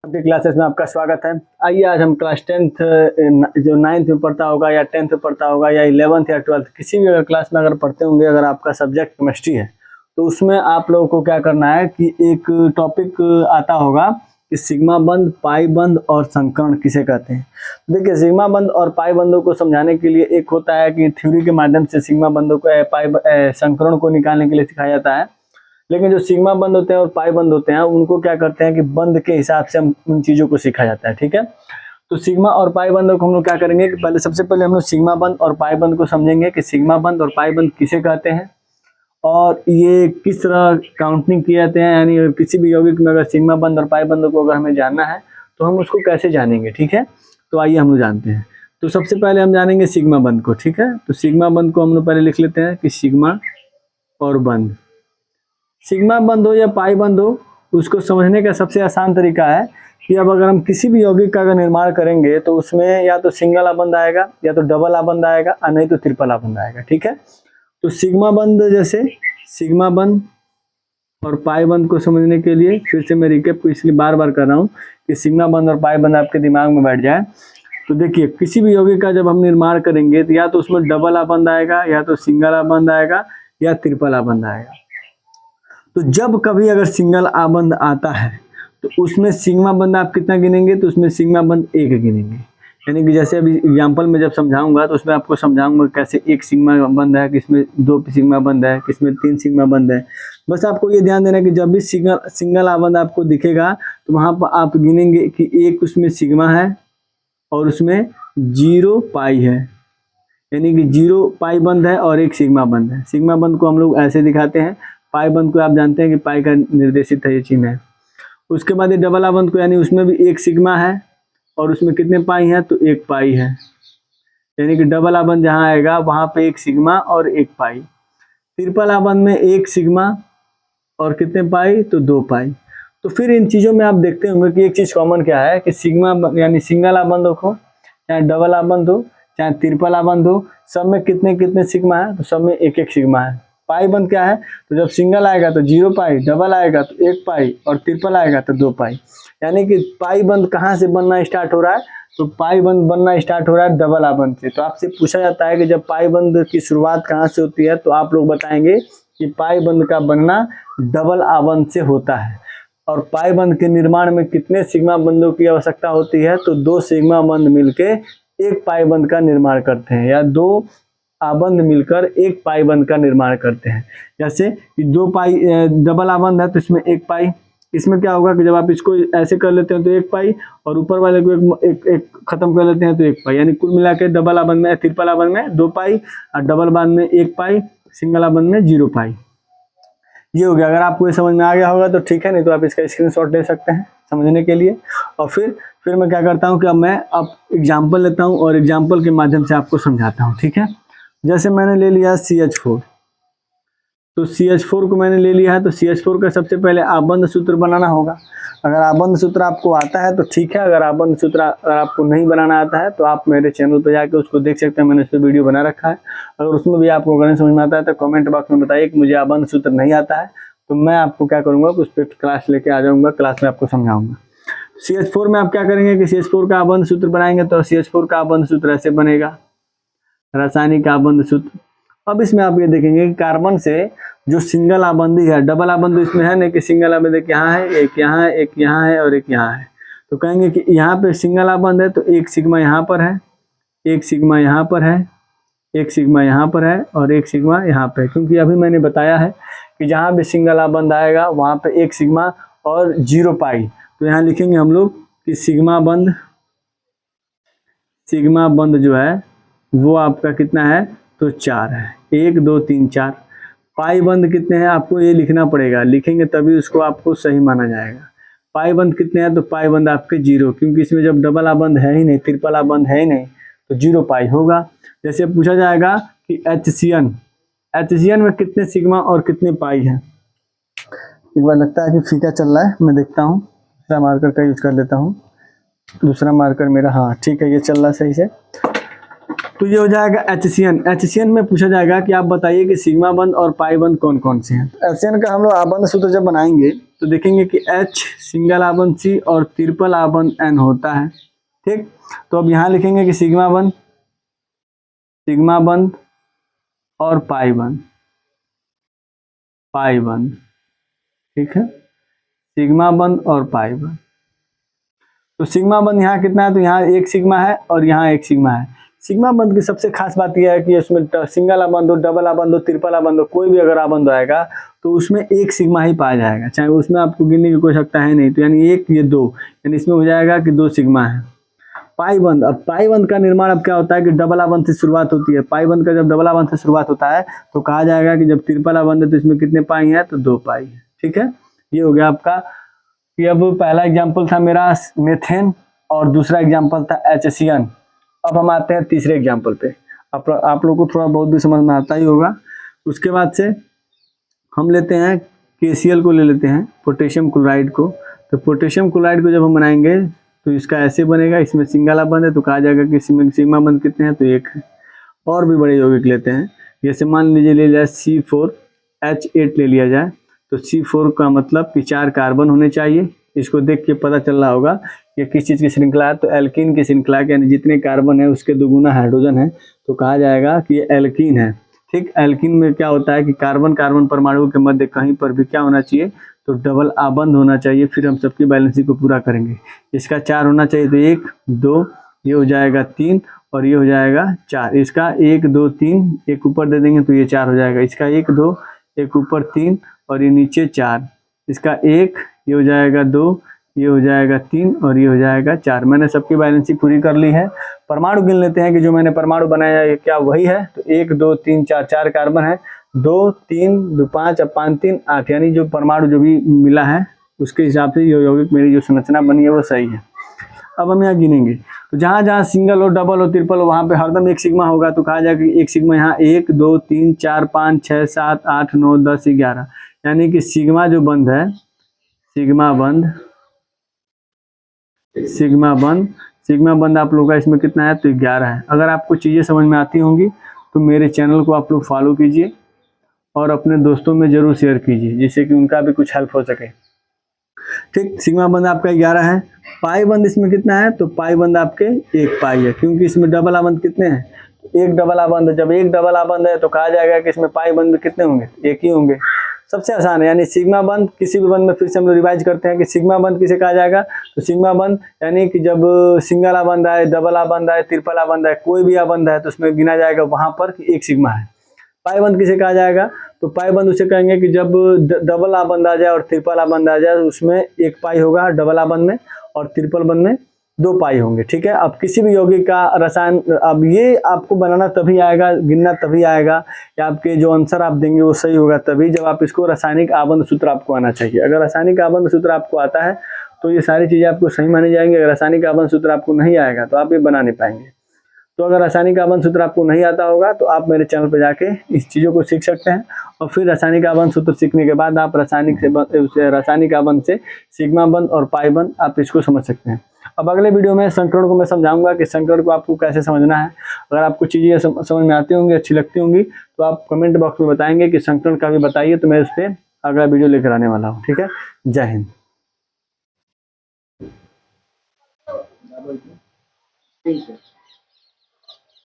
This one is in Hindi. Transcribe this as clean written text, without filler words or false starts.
आपके क्लासेस में आपका स्वागत है। आइए आज हम क्लास 10th जो 9th में पढ़ता होगा या 10th में पढ़ता होगा या 11th या 12th किसी भी अगर क्लास में अगर पढ़ते होंगे, अगर आपका सब्जेक्ट केमिस्ट्री है तो उसमें आप लोगों को क्या करना है कि एक टॉपिक आता होगा कि सिग्मा बंध, पाई बंध और संकर्ण किसे कहते हैं। देखिए, सिग्मा बंध और पाई बंधों को समझाने के लिए एक होता है कि थ्योरी के माध्यम से सिग्मा बंधों को संकर्ण को निकालने के लिए सिखाया जाता है। लेकिन जो सिग्मा बंध होते हैं और पाई बंध होते हैं उनको क्या करते हैं कि बंध के हिसाब से हम उन चीज़ों को सिखाया जाता है। ठीक है, तो सिग्मा और पाई बंधों को हम लोग क्या करेंगे कि सबसे पहले हम लोग सिग्मा बंध और पाई बंध को समझेंगे कि सिग्मा बंध और पाई बंध किसे कहते हैं और ये किस तरह काउंटिंग किए जाते हैं। यानी किसी भी यौगिक में अगर सिग्मा बंध और पाई बंध को अगर हमें जानना है तो हम उसको कैसे जानेंगे। ठीक है, तो आइए हम लोग जानते हैं। तो सबसे पहले हम जानेंगे सिग्मा बंध को। ठीक है, तो सिग्मा बंध को हम लोग पहले लिख लेते हैं कि सिग्मा और बंध। सिग्मा बंध हो या पाई बंध हो, उसको समझने का सबसे आसान तरीका है कि अब अगर हम किसी भी यौगिक का अगर निर्माण करेंगे तो उसमें या तो सिंगल आबंध आएगा या तो डबल आबंध आएगा और नहीं तो ट्रिपल आबंध आएगा। ठीक है, तो सिग्मा बंध जैसे सिग्मा बंध और पाई बंध को समझने के लिए फिर से मैं रिकेप को इसलिए बार बार कर रहा हूँ कि सिग्मा बंध और पाई बंध आपके दिमाग में बैठ जाए। तो देखिए, किसी भी यौगिक का जब हम निर्माण करेंगे तो या तो उसमें डबल आबंध आएगा या तो सिंगल आबंध आएगा या ट्रिपल आबंध आएगा। तो जब कभी अगर सिंगल आबंध आता है तो उसमें सिग्मा बंध आप कितना गिनेंगे, तो उसमें सिग्मा बंध एक गिनेंगे। यानी कि जैसे अभी एग्जांपल में जब समझाऊंगा तो उसमें आपको समझाऊंगा कैसे एक सिग्मा बंध है, किसमें दो सिग्मा बंध है, किसमें तीन सिग्मा बंध है। बस आपको ये ध्यान देना है कि जब भी सिंगल आबंध आपको दिखेगा तो वहाँ पर आप गिनेंगे कि एक उसमें सिग्मा है और उसमें 0 पाई है। यानी कि 0 पाई बंध है और एक सिग्मा बंध है। सिग्मा बंध को हम लोग ऐसे दिखाते हैं, पाई बंध को आप जानते हैं कि पाई का निर्देशित है ये चिन्ह है। उसके बाद ये डबल आबंध को, यानी उसमें भी एक सिग्मा है और उसमें कितने पाई हैं, तो एक पाई है। यानी कि डबल आबंध जहाँ आएगा वहाँ पे एक सिग्मा और एक पाई। ट्रिपल आबंध में एक सिग्मा और कितने पाई, तो 2 पाई। तो फिर इन चीज़ों में आप देखते होंगे कि एक चीज़ कॉमन क्या है कि सिग्मा यानी सिंगल आबंध हो चाहे डबल आबंध हो चाहे ट्रिपल आबंध हो, सब में कितने कितने सिग्मा है, तो सब में एक एक सिग्मा है। पाई बंध क्या है, तो जब सिंगल आएगा तो 0 पाई, डबल आएगा तो 1 पाई और ट्रिपल आएगा तो 2 पाई। यानी कि पाई बंध कहाँ से बनना स्टार्ट हो रहा है, तो पाई बंध बनना स्टार्ट हो रहा है डबल आबंध से। तो आपसे पूछा जाता है कि जब पाई बंध की शुरुआत कहाँ से होती है, तो आप लोग बताएंगे कि पाई बंध का बनना डबल आबंध से होता है। और पाई बंध के निर्माण में कितने सिग्मा बंधों की आवश्यकता होती है, तो 2 सिग्मा बंध मिलके एक पाई बंध का निर्माण करते हैं या 2 आबंध मिलकर एक पाई बंध का निर्माण करते हैं। जैसे 2 पाई डबल आबंध है तो इसमें 1 पाई। इसमें क्या होगा कि जब आप इसको ऐसे कर लेते हैं तो 1 पाई और ऊपर वाले को एक खत्म कर लेते हैं तो 1 पाई। यानी कुल मिला के डबल आबंध में, ट्रिपल आबंध में 2 पाई और डबल आबंध में 1 पाई, सिंगल आबंध में 0 पाई। ये हो गया। अगर आपको ये समझ में आ गया होगा तो ठीक है, नहीं तो आप इसका स्क्रीनशॉट ले सकते हैं समझने के लिए। और फिर मैं क्या करता हूँ कि अब मैं एग्जाम्पल लेता हूँ और एग्जाम्पल के माध्यम से आपको समझाता हूँ। ठीक है, जैसे मैंने ले लिया CH4, तो CH4 को मैंने ले लिया है तो CH4 का सबसे पहले आबंध सूत्र बनाना होगा। अगर आबंध सूत्र आपको आता है तो ठीक है, अगर आबंध सूत्र अगर आपको नहीं बनाना आता है तो आप मेरे चैनल पर जाके उसको देख सकते हैं, मैंने उस पर वीडियो बना रखा है। अगर उसमें भी आपको अगर नहीं समझ में आता है तो कमेंट बॉक्स में बताइए कि मुझे आबंध सूत्र नहीं आता है, तो मैं आपको क्या करूँगा कि उस पर क्लास लेके आ जाऊँगा, क्लास में आपको समझाऊँगा। CH4 में आप क्या करेंगे कि CH4 का आबंध सूत्र बनाएंगे तो CH4 का आबंध सूत्र ऐसे बनेगा, रासायनिक आबंध सूत्र। अब इसमें आप ये देखेंगे कि कार्बन से जो सिंगल आबंधी है, डबल आबंध इसमें है नहीं कि सिंगल आबंध एक यहाँ है, एक यहाँ है, एक यहाँ है और एक यहाँ है। तो कहेंगे कि यहाँ पे सिंगल आबंध है तो एक सिग्मा यहाँ पर है, एक सिग्मा यहाँ पर है, एक सिग्मा यहाँ पर है और एक सिग्मा यहाँ पे। क्योंकि अभी मैंने बताया है कि जहाँ भी सिंगल आबंध आएगा वहाँ पे एक सिग्मा और 0 पाई। तो यहाँ लिखेंगे हम लोग कि सिग्मा बंध जो है वो आपका कितना है, तो 4 है। 1 2 3 4। पाई बंध कितने हैं आपको ये लिखना पड़ेगा, लिखेंगे तभी उसको आपको सही माना जाएगा। पाई बंध कितने हैं, तो पाई बंध आपके 0, क्योंकि इसमें जब डबल आबंध है ही नहीं, ट्रिपल आबंध है ही नहीं, तो 0 पाई होगा। जैसे पूछा जाएगा कि HCN में कितने सिग्मा और कितने पाई हैं। एक बार लगता है कि फीका चल रहा है, मैं देखता हूँ, दूसरा मार्कर का यूज कर लेता हूँ। दूसरा मार्कर मेरा, हाँ ठीक है, ये चल रहा है सही से। तो ये हो जाएगा HCN। HCN में पूछा जाएगा कि आप बताइए कि सिग्मा बंध और पाई बंध कौन कौन से हैं। तो HCN का हम लोग आबंध सूत्र जब बनाएंगे तो देखेंगे कि H सिंगल आबंध C और ट्रिपल आबंध N होता है। ठीक, तो अब यहाँ लिखेंगे कि सिग्मा बंध और पाई बंध। ठीक है, सिग्मा बंध और पाई बंध। तो सिग्मा बंध यहाँ कितना है, तो यहाँ एक सिग्मा है और यहाँ एक सिग्मा है। सिग्मा बंध की सबसे खास बात यह है कि उसमें सिंगल आबंध हो, डबल आबंध हो, ट्रिपल आबंध हो, कोई भी अगर आबंध आएगा तो उसमें एक सिग्मा ही पाया जाएगा, चाहे उसमें आपको गिनने की कोई आवश्यकता है नहीं। तो यानी एक, ये दो, यानी इसमें हो जाएगा कि दो सिग्मा है। पाई बंध, अब पाई बंध का निर्माण अब क्या होता है कि डबल आबंध से शुरुआत होती है। पाई बंध का जब डबल आबंध से शुरुआत होता है तो कहा जाएगा कि जब ट्रिपल आबंध है तो इसमें कितने पाई है, तो दो पाई है। ठीक है, ये हो गया आपका। कि अब पहला एग्जाम्पल था मेरा मेथेन और दूसरा एग्जाम्पल था HCN। अब हम आते हैं तीसरे एग्जाम्पल पे। आप लोग को थोड़ा बहुत भी समझ में आता ही होगा। उसके बाद से हम लेते हैं KCl को, ले लेते हैं पोटेशियम क्लोराइड को। तो पोटेशियम क्लोराइड को जब हम बनाएंगे तो इसका ऐसे बनेगा, इसमें सिंगल आबंध है तो कहा जाएगा कि इसमें सिग्मा बंध कितने हैं, तो एक है। और भी बड़े यौगिक लेते हैं, जैसे मान लीजिए ले जाए C4H8 ले लिया जाए, तो C4 का मतलब कि 4 कार्बन होने चाहिए। इसको देख के पता चल रहा होगा कि किस चीज़ की श्रृंखला है, तो एल्कीन की श्रृंखला है, यानी जितने कार्बन है उसके दोगुना हाइड्रोजन है, तो कहा जाएगा कि ये एल्कीन है। ठीक, एल्कीन में क्या होता है कि कार्बन कार्बन परमाणु के मध्य कहीं पर भी क्या होना चाहिए, तो डबल आबंध होना चाहिए, फिर हम सबकी बैलेंसिंग को पूरा करेंगे। इसका 4 होना चाहिए, तो 1 2, ये हो जाएगा 3 और ये हो जाएगा 4। इसका 1 2 3 एक ऊपर दे देंगे तो ये 4 हो जाएगा। इसका 1 2, एक ऊपर 3 और ये नीचे 4। इसका 1, ये हो जाएगा 2, ये हो जाएगा 3 और ये हो जाएगा 4। मैंने सबकी बैलेंसिंग पूरी कर ली है। परमाणु गिन लेते हैं कि जो मैंने परमाणु बनाया है क्या वही है, तो 1 2 3 4, 4 कार्बन है, 2 3 2 5 अब 5 3 8, यानी जो परमाणु जो भी मिला है उसके हिसाब से यौगिक मेरी जो संरचना बनी है वो सही है। अब हम यहाँ गिनेंगे, तो जहाँ जहाँ सिंगल हो, डबल हो, ट्रिपल हो, वहाँ पे हरदम एक सिग्मा होगा, तो कहा जाएगा कि एक सिग्मा यहाँ 1 2 3 4 5 6 7 8 9 10 11, यानी कि सिग्मा जो बंध है, सिग्मा बंध आप लोग का इसमें कितना है, तो 11 है। अगर आपको चीज़ें समझ में आती होंगी तो मेरे चैनल को आप लोग फॉलो कीजिए और अपने दोस्तों में जरूर शेयर कीजिए, जिससे कि उनका भी कुछ हेल्प हो सके। ठीक, सिग्मा बंध आपका 11 है। पाई बंध इसमें कितना है, तो पाई बंध आपके 1 पाई है, क्योंकि इसमें डबल आबंध कितने हैं, एक डबल आबंध। जब एक डबल आबंध है तो कहा जाएगा कि इसमें पाई बंध कितने होंगे, एक ही होंगे। सबसे आसान है, यानी सिग्मा बंध किसी भी बंध में, फिर से हम लोग रिवाइज करते हैं कि सिग्मा बंध किसे कहा जाएगा, तो सिग्मा बंध यानी कि जब सिंगल आबंध आए, डबल आबंध आए, ट्रिपल आबंध आए, कोई भी आबंध है तो उसमें गिना जाएगा वहां पर कि एक सिग्मा है। पाई बंध किसे कहा जाएगा, तो पाई बंध उसे कहेंगे कि जब डबल आबंध आ जाए और ट्रिपल आबंध आ जाए उसमें 1 पाई होगा डबल आबंध में, और ट्रिपल बंध में 2 पाई होंगे। ठीक है, अब किसी भी यौगिक का रसायन, अब ये आपको बनाना तभी आएगा, गिनना तभी आएगा, या आपके जो आंसर आप देंगे वो सही होगा तभी, जब आप इसको रासायनिक आबंध सूत्र आपको आना चाहिए। अगर रासायनिक आबंध सूत्र आपको आता है तो ये सारी चीज़ें आपको सही मानी जाएंगी। अगर रासायनिक आबंध सूत्र आपको नहीं आएगा तो आप ये बना नहीं पाएंगे। तो अगर रासायनिक आबंध सूत्र आपको नहीं आता होगा तो आप मेरे चैनल पर जाके इस चीज़ों को सीख सकते हैं, और फिर रासायनिक आबंध सूत्र सीखने के बाद आप रासायनिक आबंध से सिग्मा बंध और पाई बंध आप इसको समझ सकते हैं। अब अगले वीडियो में संकरण को मैं समझाऊंगा कि संकरण को आपको कैसे समझना है। अगर आपको चीज़ें समझ में आती होंगी, अच्छी लगती होंगी, तो आप कमेंट बॉक्स में बताएंगे कि संकरण का भी बताइए, तो मैं उस पर अगला वीडियो लेकर आने वाला हूँ। ठीक है, जय हिंद।